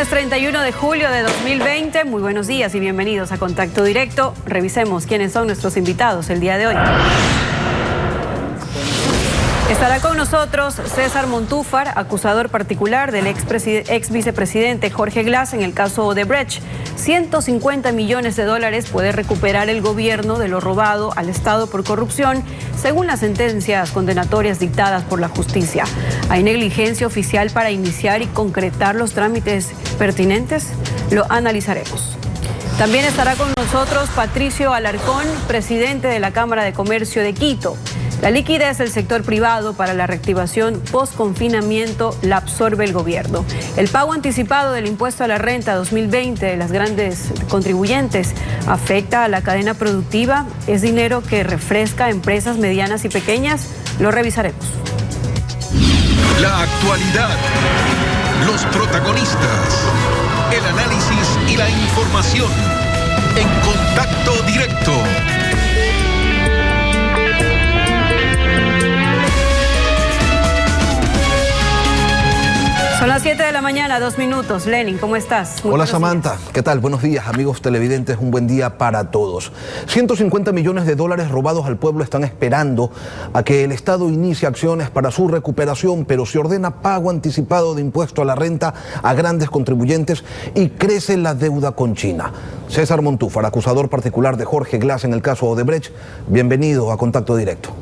Lunes 31 de julio de 2020, muy buenos días y bienvenidos a Contacto Directo. Revisemos quiénes son nuestros invitados el día de hoy. Estará con nosotros César Montúfar, acusador particular del ex vicepresidente Jorge Glass en el caso Odebrecht. 150 millones de dólares puede recuperar el gobierno de lo robado al Estado por corrupción, según las sentencias condenatorias dictadas por la justicia. ¿Hay negligencia oficial para iniciar y concretar los trámites pertinentes? Lo analizaremos. También estará con nosotros Patricio Alarcón, presidente de la Cámara de Comercio de Quito. La liquidez del sector privado para la reactivación post-confinamiento la absorbe el gobierno. El pago anticipado del impuesto a la renta 2020 de las grandes contribuyentes afecta a la cadena productiva. ¿Es dinero que refresca a empresas medianas y pequeñas? Lo revisaremos. La actualidad, los protagonistas, el análisis y la información en Contacto Directo. Son las 7 de la mañana, 2 minutos. Lenin, ¿cómo estás? Hola Samantha, ¿qué tal? Buenos días, amigos televidentes, un buen día para todos. 150 millones de dólares robados al pueblo están esperando a que el Estado inicie acciones para su recuperación, pero se ordena pago anticipado de impuesto a la renta a grandes contribuyentes y crece la deuda con China. César Montúfar, acusador particular de Jorge Glass en el caso Odebrecht, bienvenido a Contacto Directo.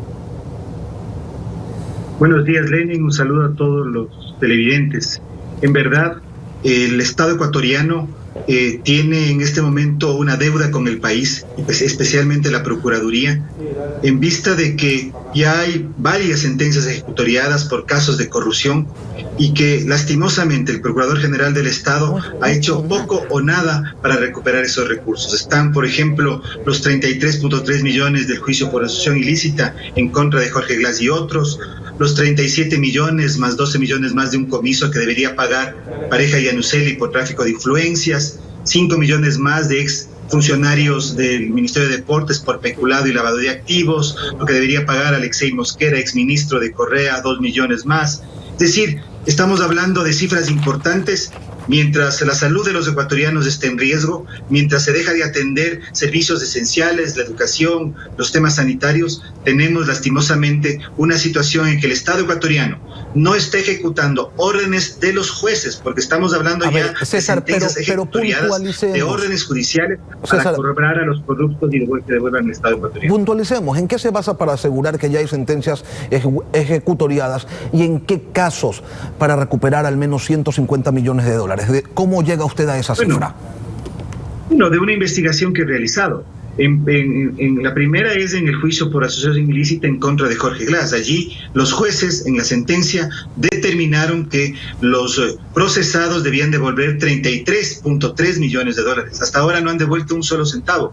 Buenos días, Lenin, un saludo a todos los televidentes. En verdad, el Estado ecuatoriano tiene en este momento una deuda con el país, especialmente la Procuraduría, en vista de que ya hay varias sentencias ejecutoriadas por casos de corrupción y que lastimosamente el Procurador General del Estado ha hecho poco o nada para recuperar esos recursos. Están, por ejemplo, los 33.3 millones del juicio por asociación ilícita en contra de Jorge Glass y otros, los 37 millones más 12 millones más de un comiso que debería pagar Pareja Yanuseli por tráfico de influencias, 5 millones más de ex funcionarios del Ministerio de Deportes por peculado y lavado de activos, lo que debería pagar Alexei Mosquera, exministro de Correa, 2 millones más. Es decir, estamos hablando de cifras importantes. Mientras la salud de los ecuatorianos esté en riesgo, mientras se deja de atender servicios esenciales, la educación, los temas sanitarios, tenemos lastimosamente una situación en que el Estado ecuatoriano no está ejecutando órdenes de los jueces, porque estamos hablando de sentencias ejecutoriadas, de órdenes judiciales para corroborar a los corruptos y que devuelvan al Estado ecuatoriano. Puntualicemos, ¿en qué se basa para asegurar que ya hay sentencias ejecutoriadas y en qué casos para recuperar al menos 150 millones de dólares? ¿Cómo llega usted a esa cifra? Bueno, de una investigación que he realizado. En la primera es en el juicio por asociación ilícita en contra de Jorge Glass. Allí los jueces en la sentencia determinaron que los procesados debían devolver 33.3 millones de dólares. Hasta ahora no han devuelto un solo centavo.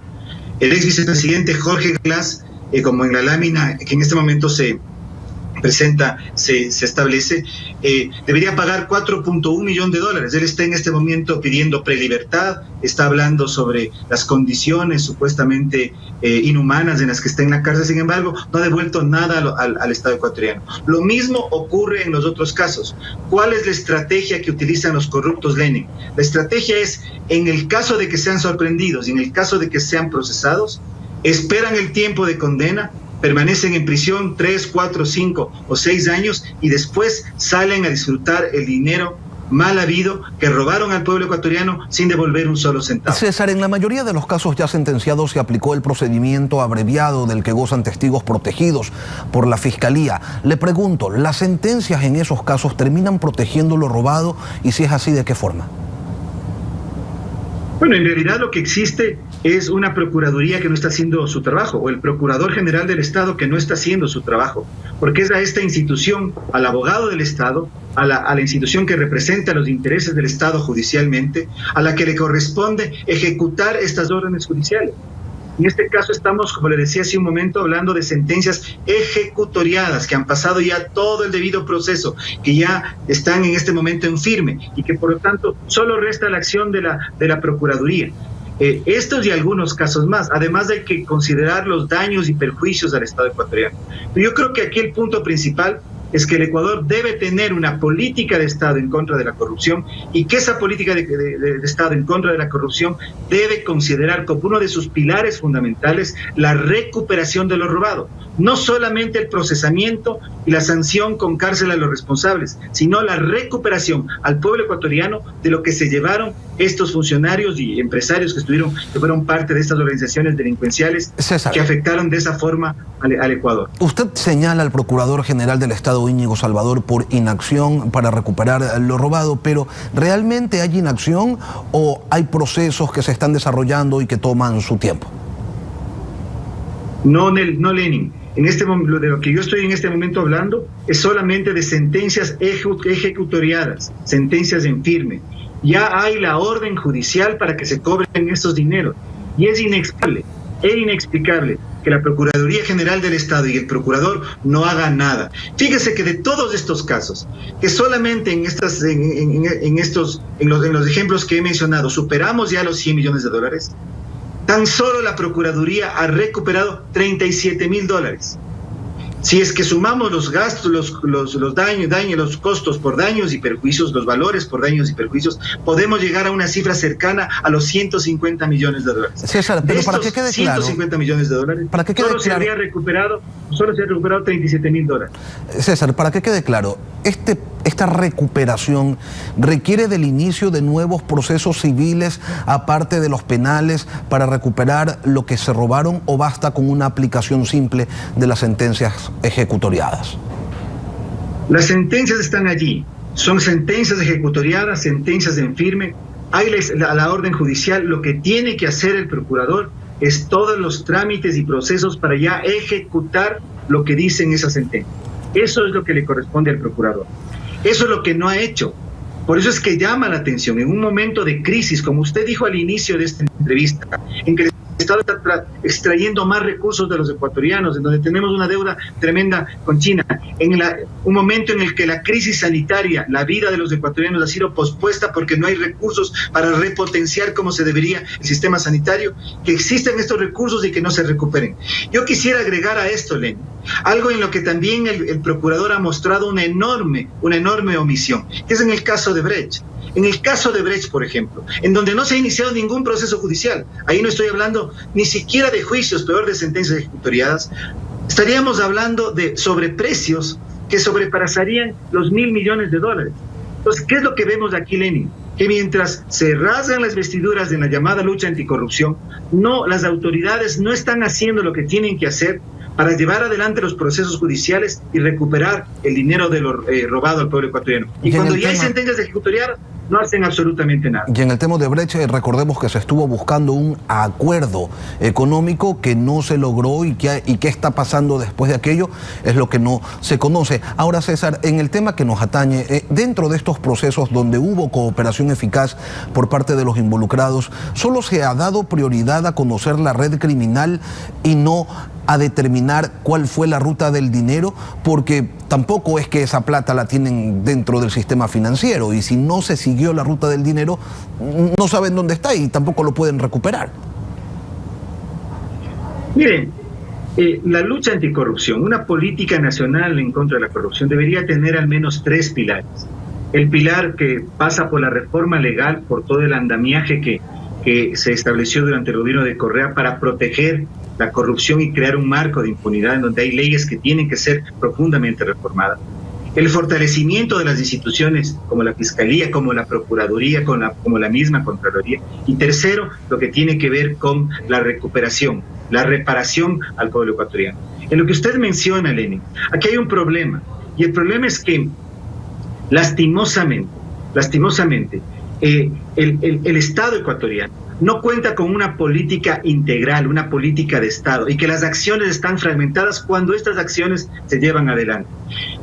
El ex vicepresidente Jorge Glass, como en la lámina que en este momento se presenta, se establece, debería pagar 4.1 millones de dólares. Él está en este momento pidiendo prelibertad, está hablando sobre las condiciones supuestamente inhumanas en las que está en la cárcel. Sin embargo, no ha devuelto nada al Estado ecuatoriano. Lo mismo ocurre en los otros casos. ¿Cuál es la estrategia que utilizan los corruptos, Lenin? La estrategia es, en el caso de que sean sorprendidos y en el caso de que sean procesados, esperan el tiempo de condena, permanecen en prisión 3, 4, 5 o 6 años y después salen a disfrutar el dinero mal habido que robaron al pueblo ecuatoriano sin devolver un solo centavo. César, en la mayoría de los casos ya sentenciados se aplicó el procedimiento abreviado del que gozan testigos protegidos por la Fiscalía. Le pregunto, ¿las sentencias en esos casos terminan protegiendo lo robado? Y si es así, ¿de qué forma? Bueno, en realidad lo que existe es una Procuraduría que no está haciendo su trabajo, o el Procurador General del Estado que no está haciendo su trabajo, porque es a esta institución, al abogado del Estado, a la institución que representa los intereses del Estado judicialmente, a la que le corresponde ejecutar estas órdenes judiciales. En este caso estamos, como le decía hace un momento, hablando de sentencias ejecutoriadas que han pasado ya todo el debido proceso, que ya están en este momento en firme y que por lo tanto solo resta la acción de la Procuraduría. Estos y algunos casos más. Además hay que considerar los daños y perjuicios al Estado ecuatoriano. Pero yo creo que aquí el punto principal es que el Ecuador debe tener una política de Estado en contra de la corrupción y que esa política de Estado en contra de la corrupción debe considerar como uno de sus pilares fundamentales la recuperación de lo robado. No solamente el procesamiento y la sanción con cárcel a los responsables, sino la recuperación al pueblo ecuatoriano de lo que se llevaron estos funcionarios y empresarios que fueron parte de estas organizaciones delincuenciales, César, que afectaron de esa forma al Ecuador. Usted señala al Procurador General del Estado, Íñigo Salvador, por inacción para recuperar lo robado, pero ¿realmente hay inacción o hay procesos que se están desarrollando y que toman su tiempo? No, Lenin. De lo que yo estoy en este momento hablando es solamente de sentencias ejecutoriadas, sentencias en firme. Ya hay la orden judicial para que se cobren estos dineros. Y es inexplicable que la Procuraduría General del Estado y el Procurador no hagan nada. Fíjese que de todos estos casos, que solamente en los ejemplos que he mencionado, superamos ya los 100 millones de dólares, tan solo la Procuraduría ha recuperado $37.000. Si es que sumamos los gastos, los daños, los costos por daños y perjuicios, los valores por daños y perjuicios, podemos llegar a una cifra cercana a los 150 millones de dólares. César, pero para que quede claro, 150 millones de dólares, para que quede solo se ha recuperado $37.000. César, para que quede claro, esta recuperación requiere del inicio de nuevos procesos civiles aparte de los penales para recuperar lo que se robaron, o basta con una aplicación simple de las sentencias ejecutoriadas. Las sentencias están allí, son sentencias ejecutoriadas, sentencias en firme. Hay la orden judicial. Lo que tiene que hacer el procurador es todos los trámites y procesos para ya ejecutar lo que dicen esas sentencias. Eso es lo que le corresponde al procurador. Eso es lo que no ha hecho. Por eso es que llama la atención en un momento de crisis, como usted dijo al inicio de esta entrevista, en que el Estado está extrayendo más recursos de los ecuatorianos, en donde tenemos una deuda tremenda con China, un momento en el que la crisis sanitaria, la vida de los ecuatorianos ha sido pospuesta porque no hay recursos para repotenciar como se debería el sistema sanitario, que existen estos recursos y que no se recuperen. Yo quisiera agregar a esto, Lenin, algo en lo que también el procurador ha mostrado una enorme omisión, que es en el caso de Brecht. En el caso de Brecht, por ejemplo, en donde no se ha iniciado ningún proceso judicial, ahí no estoy hablando ni siquiera de juicios, peor de sentencias ejecutoriadas, estaríamos hablando de sobreprecios que sobrepasarían los $1.000 millones. Entonces, ¿qué es lo que vemos aquí, Lenin? Que mientras se rasgan las vestiduras en la llamada lucha anticorrupción, las autoridades no están haciendo lo que tienen que hacer para llevar adelante los procesos judiciales y recuperar el dinero de lo robado al pueblo ecuatoriano. Y cuando ya hay sentencias ejecutoriadas, no hacen absolutamente nada. Y en el tema de Brecht, recordemos que se estuvo buscando un acuerdo económico que no se logró, y qué está pasando después de aquello es lo que no se conoce. Ahora, César, en el tema que nos atañe, dentro de estos procesos donde hubo cooperación eficaz por parte de los involucrados, solo se ha dado prioridad a conocer la red criminal y no a determinar cuál fue la ruta del dinero, porque tampoco es que esa plata la tienen dentro del sistema financiero, y si no se siguió la ruta del dinero, no saben dónde está y tampoco lo pueden recuperar. Miren, la lucha anticorrupción, una política nacional en contra de la corrupción, debería tener al menos 3 pilares. El pilar que pasa por la reforma legal, por todo el andamiaje que se estableció durante el gobierno de Correa para proteger la corrupción y crear un marco de impunidad en donde hay leyes que tienen que ser profundamente reformadas. El fortalecimiento de las instituciones como la Fiscalía, como la Procuraduría, como la misma Contraloría. Y tercero, lo que tiene que ver con la recuperación, la reparación al pueblo ecuatoriano. En lo que usted menciona, Lenin, aquí hay un problema. Y el problema es que, lastimosamente, el Estado ecuatoriano no cuenta con una política integral, una política de Estado, y que las acciones están fragmentadas cuando estas acciones se llevan adelante.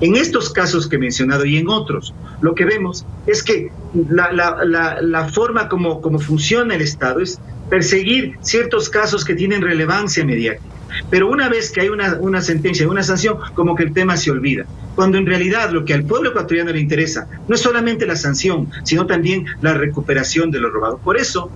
En estos casos que he mencionado y en otros, lo que vemos es que la forma como funciona el Estado es perseguir ciertos casos que tienen relevancia mediática. Pero una vez que hay una sentencia, una sanción, como que el tema se olvida. Cuando en realidad lo que al pueblo ecuatoriano le interesa no es solamente la sanción, sino también la recuperación de lo robado. Por eso,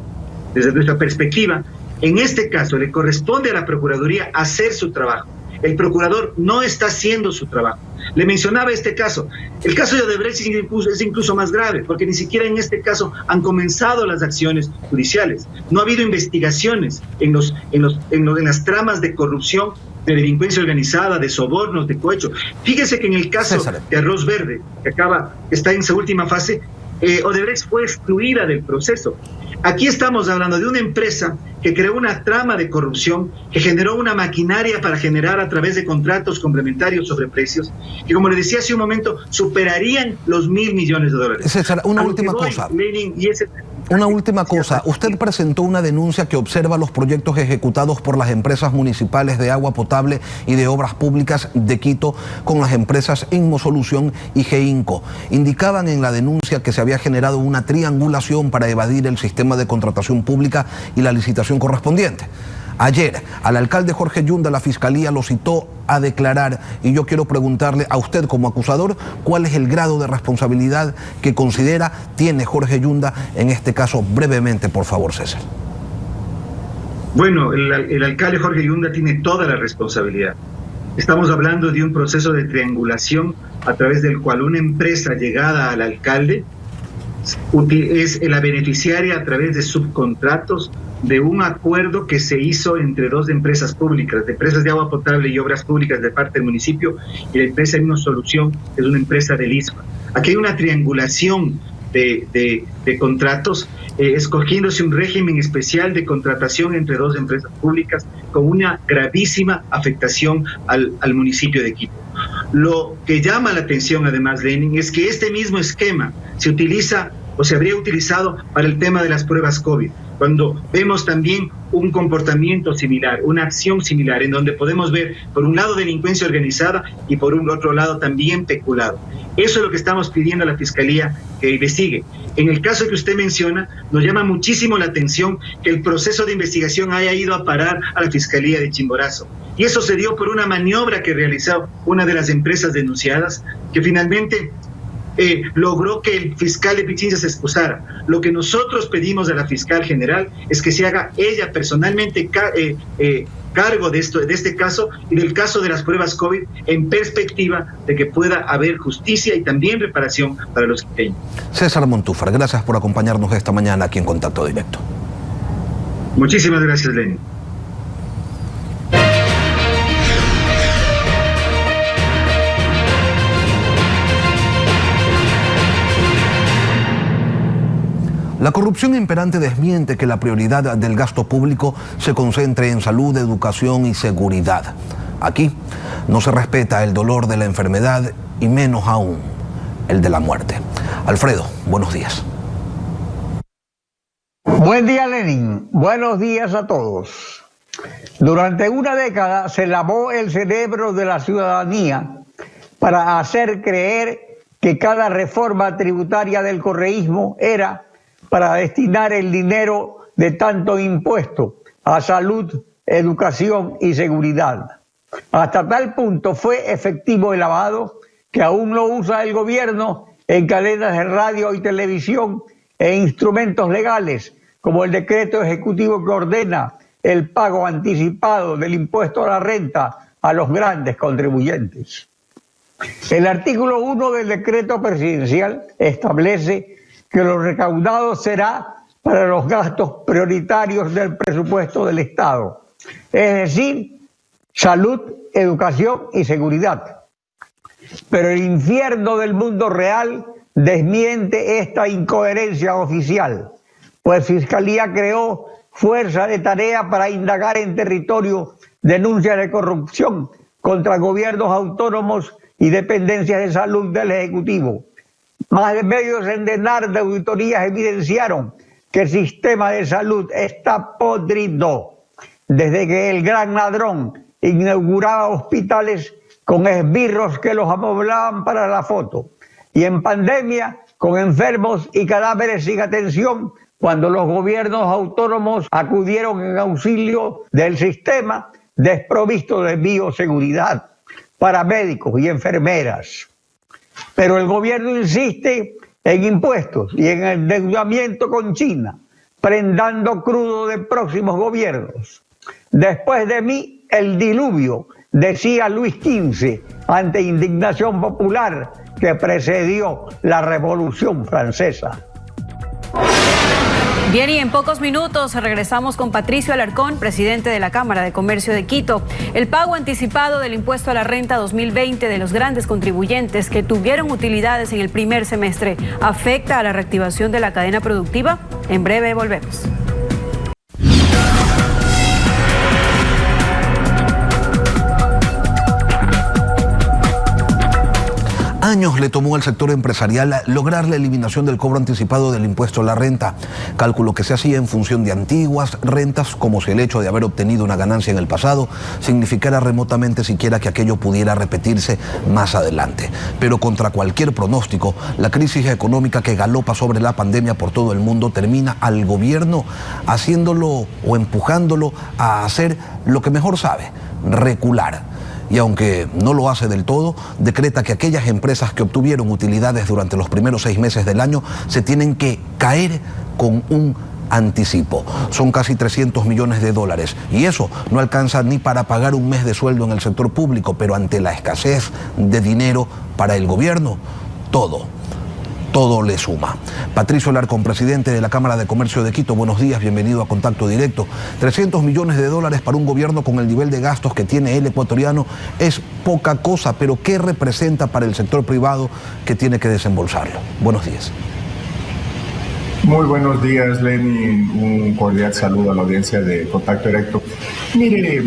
desde nuestra perspectiva, en este caso le corresponde a la Procuraduría hacer su trabajo. El procurador no está haciendo su trabajo. Le mencionaba este caso. El caso de Odebrecht es incluso más grave, porque ni siquiera en este caso han comenzado las acciones judiciales. No ha habido investigaciones en las tramas de corrupción, de delincuencia organizada, de sobornos, de cohecho. Fíjese que en el caso de Arroz Verde, que está en su última fase, Odebrecht fue excluida del proceso. Aquí estamos hablando de una empresa que creó una trama de corrupción, que generó una maquinaria para generar a través de contratos complementarios sobre precios, que, como le decía hace un momento, superarían los $1.000 millones. César, una última cosa. Una última cosa. Usted presentó una denuncia que observa los proyectos ejecutados por las empresas municipales de agua potable y de obras públicas de Quito con las empresas Inmosolución y GEINCO. Indicaban en la denuncia que se había generado una triangulación para evadir el sistema de contratación pública y la licitación correspondiente. Ayer, al alcalde Jorge Yunda, la Fiscalía lo citó a declarar, y yo quiero preguntarle a usted como acusador, ¿cuál es el grado de responsabilidad que considera tiene Jorge Yunda en este caso? Brevemente, por favor, César. Bueno, el alcalde Jorge Yunda tiene toda la responsabilidad. Estamos hablando de un proceso de triangulación a través del cual una empresa llegada al alcalde es la beneficiaria a través de subcontratos de un acuerdo que se hizo entre dos empresas públicas, de empresas de agua potable y obras públicas de parte del municipio, y la empresa Inmosolución es una empresa del ISPA. Aquí hay una triangulación de contratos, escogiéndose un régimen especial de contratación entre dos empresas públicas con una gravísima afectación al municipio de Quito. Lo que llama la atención, además, Lenin, es que este mismo esquema se utiliza o se habría utilizado para el tema de las pruebas COVID, cuando vemos también un comportamiento similar, una acción similar, en donde podemos ver, por un lado, delincuencia organizada y por un otro lado también peculado. Eso es lo que estamos pidiendo a la Fiscalía que investigue. En el caso que usted menciona, nos llama muchísimo la atención que el proceso de investigación haya ido a parar a la Fiscalía de Chimborazo. Y eso se dio por una maniobra que realizó una de las empresas denunciadas, que finalmente logró que el fiscal de Pichincha se excusara. Lo que nosotros pedimos a la fiscal general es que se haga ella personalmente cargo de este caso y del caso de las pruebas COVID, en perspectiva de que pueda haber justicia y también reparación para los quiteños. César Montúfar, gracias por acompañarnos esta mañana aquí en Contacto Directo. Muchísimas gracias, Lenin. La corrupción imperante desmiente que la prioridad del gasto público se concentre en salud, educación y seguridad. Aquí no se respeta el dolor de la enfermedad y menos aún el de la muerte. Alfredo, buenos días. Buen día, Lenin. Buenos días a todos. Durante una década se lavó el cerebro de la ciudadanía para hacer creer que cada reforma tributaria del correísmo era para destinar el dinero de tanto impuesto a salud, educación y seguridad. Hasta tal punto fue efectivo el lavado que aún lo usa el gobierno en cadenas de radio y televisión e instrumentos legales, como el decreto ejecutivo que ordena el pago anticipado del impuesto a la renta a los grandes contribuyentes. El artículo 1 del decreto presidencial establece que lo recaudado será para los gastos prioritarios del presupuesto del Estado, es decir, salud, educación y seguridad. Pero el infierno del mundo real desmiente esta incoherencia oficial, pues Fiscalía creó fuerza de tarea para indagar en territorio denuncias de corrupción contra gobiernos autónomos y dependencias de salud del Ejecutivo. Más de medio centenar de auditorías evidenciaron que el sistema de salud está podrido desde que el gran ladrón inauguraba hospitales con esbirros que los amoblaban para la foto, y en pandemia con enfermos y cadáveres sin atención cuando los gobiernos autónomos acudieron en auxilio del sistema desprovisto de bioseguridad, paramédicos y enfermeras. Pero el gobierno insiste en impuestos y en endeudamiento con China, prendando crudo de próximos gobiernos. Después de mí, el diluvio, decía Luis XV ante indignación popular que precedió la Revolución Francesa. Bien, y en pocos minutos regresamos con Patricio Alarcón, presidente de la Cámara de Comercio de Quito. El pago anticipado del impuesto a la renta 2020 de los grandes contribuyentes que tuvieron utilidades en el primer semestre, ¿afecta a la reactivación de la cadena productiva? En breve volvemos. Años le tomó al sector empresarial lograr la eliminación del cobro anticipado del impuesto a la renta, cálculo que se hacía en función de antiguas rentas, como si el hecho de haber obtenido una ganancia en el pasado significara remotamente siquiera que aquello pudiera repetirse más adelante. Pero contra cualquier pronóstico, la crisis económica que galopa sobre la pandemia por todo el mundo termina al gobierno haciéndolo o empujándolo a hacer lo que mejor sabe, recular. Y aunque no lo hace del todo, decreta que aquellas empresas que obtuvieron utilidades durante los primeros 6 meses del año se tienen que caer con un anticipo. Son casi 300 millones de dólares y eso no alcanza ni para pagar un mes de sueldo en el sector público, pero ante la escasez de dinero para el gobierno, todo le suma. Patricio Alarcón, presidente de la Cámara de Comercio de Quito, buenos días, bienvenido a Contacto Directo. 300 millones de dólares para un gobierno con el nivel de gastos que tiene el ecuatoriano es poca cosa, pero ¿qué representa para el sector privado que tiene que desembolsarlo? Buenos días. Muy buenos días, Lenny. Un cordial saludo a la audiencia de Contacto Directo. Mire,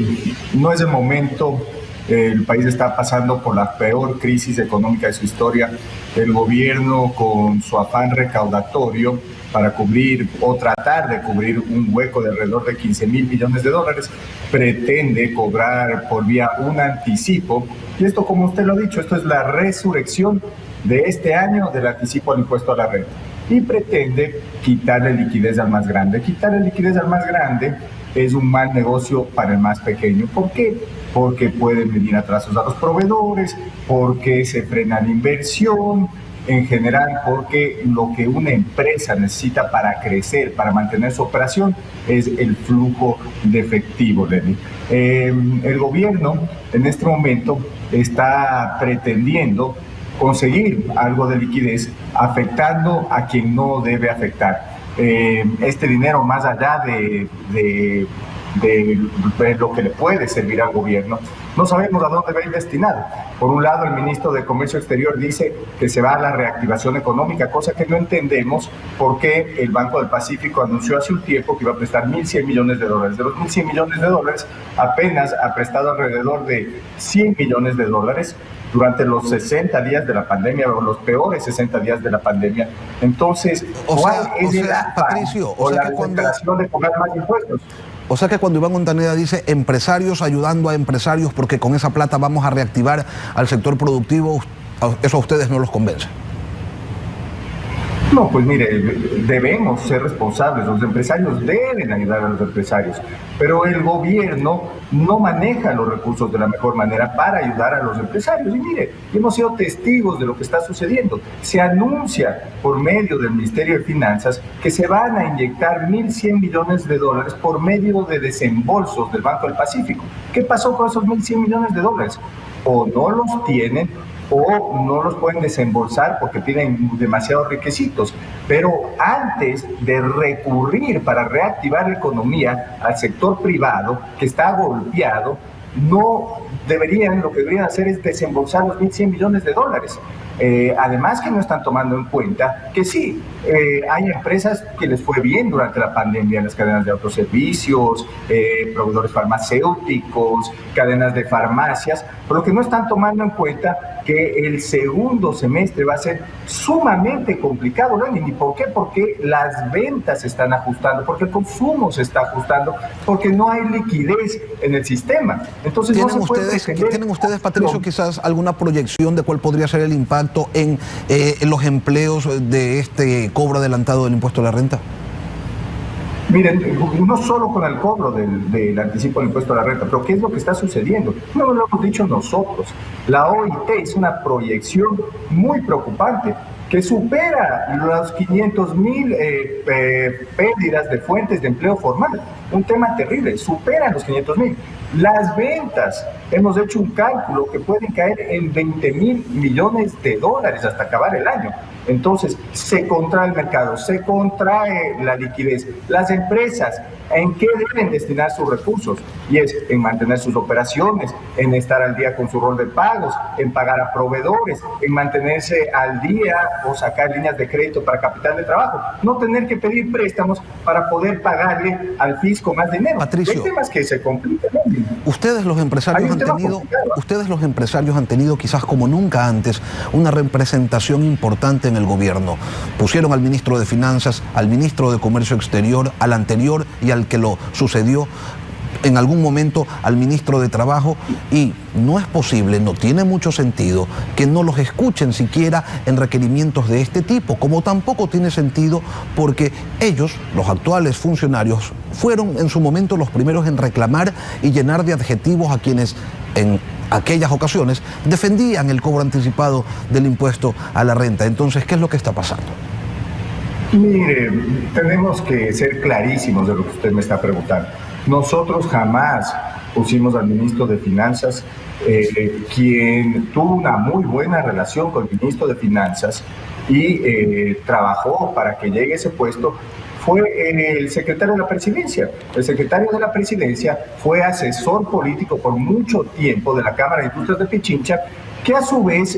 no es el momento. El país está pasando por la peor crisis económica de su historia. El gobierno, con su afán recaudatorio para cubrir o tratar de cubrir un hueco de alrededor de 15.000 millones de dólares, pretende cobrar por vía un anticipo. Y esto, como usted lo ha dicho, esto es la resurrección de este año del anticipo al impuesto a la renta. Y pretende quitarle liquidez al más grande. Quitarle liquidez al más grande es un mal negocio para el más pequeño. ¿Por qué? Porque pueden venir atrasos a los proveedores, porque se frena la inversión, en general porque lo que una empresa necesita para crecer, para mantener su operación, es el flujo de efectivo, Lenny. El gobierno en este momento está pretendiendo conseguir algo de liquidez afectando a quien no debe afectar. Este dinero, más allá de lo que le puede servir al gobierno, no sabemos a dónde va a ir destinado. Por un lado, el ministro de Comercio Exterior dice que se va a la reactivación económica, cosa que no entendemos porque el Banco del Pacífico anunció hace un tiempo que iba a prestar 1.100 millones de dólares. De los 1.100 millones de dólares, apenas ha prestado alrededor de 100 millones de dólares durante los 60 días de la pandemia, o los peores 60 días de la pandemia. Entonces, ¿cuál es el Patricio, o la recuperación de cobrar más impuestos? O sea que cuando Iván Montaneda dice empresarios ayudando a empresarios porque con esa plata vamos a reactivar al sector productivo, ¿eso a ustedes no los convence? No, pues mire, debemos ser responsables, los empresarios deben ayudar a los empresarios, pero el gobierno no maneja los recursos de la mejor manera para ayudar a los empresarios. Y mire, hemos sido testigos de lo que está sucediendo. Se anuncia por medio del Ministerio de Finanzas que se van a inyectar 1.100 millones de dólares por medio de desembolsos del Banco del Pacífico. ¿Qué pasó con esos 1.100 millones de dólares? O no los tienen, o no los pueden desembolsar porque tienen demasiados requisitos. Pero antes de recurrir para reactivar la economía al sector privado, que está golpeado, lo que deberían hacer es desembolsar los 1.100 millones de dólares. Además que no están tomando en cuenta que sí, hay empresas que les fue bien durante la pandemia, las cadenas de autoservicios, proveedores farmacéuticos, cadenas de farmacias, pero lo que no están tomando en cuenta que el segundo semestre va a ser sumamente complicado, ¿no? ¿Y por qué? Porque las ventas se están ajustando, porque el consumo se está ajustando, porque no hay liquidez en el sistema. Entonces, ¿Tienen ustedes, Patricio, quizás alguna proyección de cuál podría ser el impacto en los empleos de este cobro adelantado del impuesto a la renta? Miren, no solo con el cobro del anticipo del impuesto a la renta, pero ¿qué es lo que está sucediendo? No lo hemos dicho nosotros. La OIT hizo una proyección muy preocupante que supera los 500.000 pérdidas de fuentes de empleo formal. Un tema terrible, supera los 500.000. Las ventas, hemos hecho un cálculo que pueden caer en 20.000 millones de dólares hasta acabar el año. Entonces, se contrae el mercado, se contrae la liquidez. Las empresas, ¿en qué deben destinar sus recursos? Y es en mantener sus operaciones, en estar al día con su rol de pagos, en pagar a proveedores, en mantenerse al día o sacar líneas de crédito para capital de trabajo. No tener que pedir préstamos para poder pagarle al fisco más dinero. Patricio, hay temas que se complican, ¿no? Ustedes los empresarios han tenido quizás como nunca antes una representación importante en el gobierno. Pusieron al ministro de Finanzas, al ministro de Comercio Exterior, al anterior y al que lo sucedió, en algún momento al ministro de Trabajo, y no es posible, no tiene mucho sentido que no los escuchen siquiera en requerimientos de este tipo, como tampoco tiene sentido porque ellos, los actuales funcionarios, fueron en su momento los primeros en reclamar y llenar de adjetivos a quienes en aquellas ocasiones defendían el cobro anticipado del impuesto a la renta. Entonces, ¿qué es lo que está pasando? Mire, tenemos que ser clarísimos de lo que usted me está preguntando. Nosotros jamás pusimos al ministro de Finanzas, quien tuvo una muy buena relación con el ministro de Finanzas y trabajó para que llegue a ese puesto, fue el secretario de la presidencia. El secretario de la presidencia fue asesor político por mucho tiempo de la Cámara de Industrias de Pichincha, que a su vez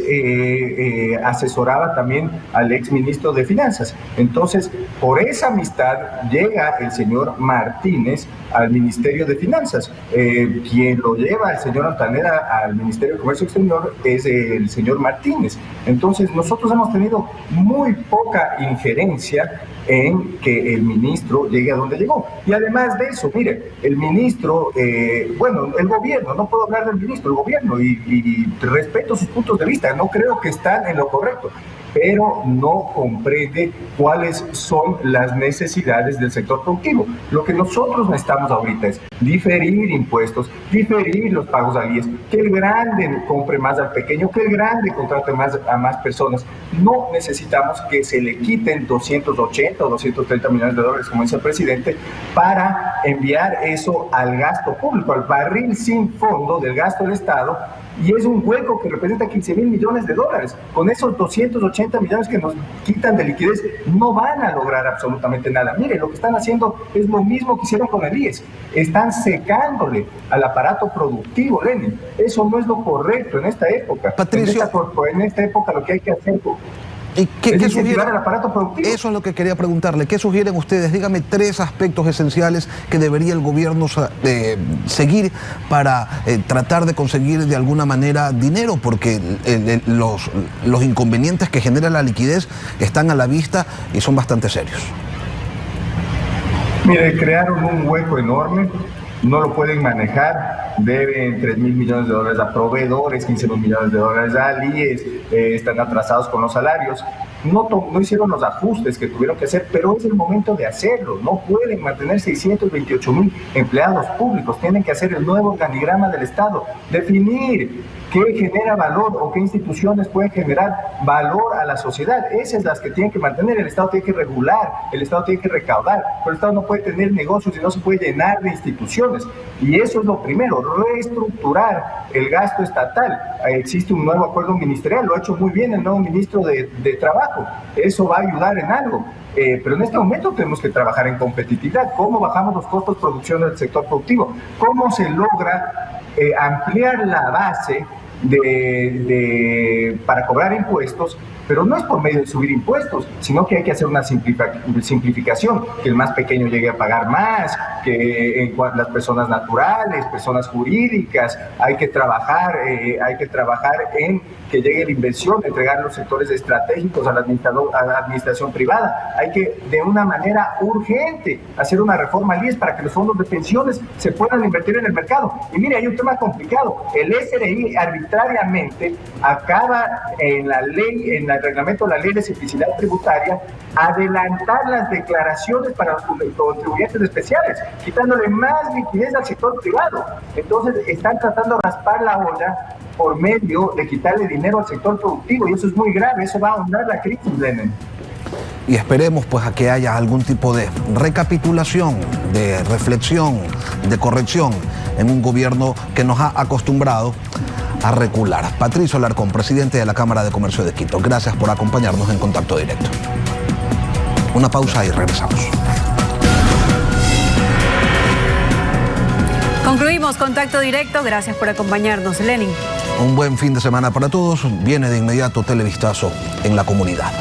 asesoraba también al exministro de Finanzas. Entonces, por esa amistad llega el señor Martínez al Ministerio de Finanzas. Quien lo lleva al señor Altanera al Ministerio de Comercio Exterior es el señor Martínez. Entonces, nosotros hemos tenido muy poca injerencia en que el ministro llegue a donde llegó. Y además de eso, mire, el ministro, el gobierno, no puedo hablar del ministro, el gobierno, y respeto sus puntos de vista, no creo que están en lo correcto, pero no comprende cuáles son las necesidades del sector productivo. Lo que nosotros necesitamos ahorita es diferir impuestos, diferir los pagos al IES, que el grande compre más al pequeño, que el grande contrate más a más personas. No necesitamos que se le quiten 280 o 230 millones de dólares, como dice el presidente, para enviar eso al gasto público, al barril sin fondo del gasto del Estado, y es un hueco que representa 15.000 millones de dólares. Con esos 280 millones que nos quitan de liquidez, no van a lograr absolutamente nada. Mire, lo que están haciendo es lo mismo que hicieron con el IES. Están secándole al aparato productivo, Lenin. Eso no es lo correcto en esta época. Patricio, en esta época lo que hay que hacer ¿y qué sugieren? El aparato productivo. Eso es lo que quería preguntarle. ¿Qué sugieren ustedes? Dígame 3 aspectos esenciales que debería el gobierno seguir para tratar de conseguir de alguna manera dinero, porque los inconvenientes que genera la liquidez están a la vista y son bastante serios. Mire, crearon un hueco enorme, no lo pueden manejar, deben 3.000 millones de dólares a proveedores, 15.000 millones de dólares a IES, están atrasados con los salarios. No hicieron los ajustes que tuvieron que hacer, pero es el momento de hacerlo. No pueden mantener 628.000 empleados públicos, tienen que hacer el nuevo organigrama del Estado, definir qué genera valor o qué instituciones pueden generar valor a la sociedad. Esas son las que tienen que mantener. El Estado tiene que regular, el Estado tiene que recaudar, pero el Estado no puede tener negocios y no se puede llenar de instituciones. Y eso es lo primero, reestructurar el gasto estatal. Existe un nuevo acuerdo ministerial, lo ha hecho muy bien el nuevo ministro de Trabajo. Eso va a ayudar en algo. Pero en este momento tenemos que trabajar en competitividad. ¿Cómo bajamos los costos de producción del sector productivo? ¿Cómo se logra ampliar la base para cobrar impuestos? Pero no es por medio de subir impuestos, sino que hay que hacer una simplificación, que el más pequeño llegue a pagar más, que las personas naturales, personas jurídicas, hay que trabajar en que llegue la inversión, entregar los sectores estratégicos a la administración privada. Hay que, de una manera urgente, hacer una reforma al IES para que los fondos de pensiones se puedan invertir en el mercado. Y mire, hay un tema complicado. El SRI arbitrariamente acaba en la ley, en el reglamento de la Ley de Simplicidad Tributaria, adelantar las declaraciones para los contribuyentes especiales, quitándole más liquidez al sector privado. Entonces están tratando de raspar la olla por medio de quitarle dinero al sector productivo, y eso es muy grave, eso va a ahondar la crisis, Lenin. Y esperemos pues a que haya algún tipo de recapitulación, de reflexión, de corrección en un gobierno que nos ha acostumbrado a recular. Patricio Alarcón, presidente de la Cámara de Comercio de Quito, gracias por acompañarnos en Contacto Directo. Una pausa y regresamos. Concluimos Contacto Directo. Gracias por acompañarnos, Lenin. Un buen fin de semana para todos. Viene de inmediato Televistazo en la comunidad.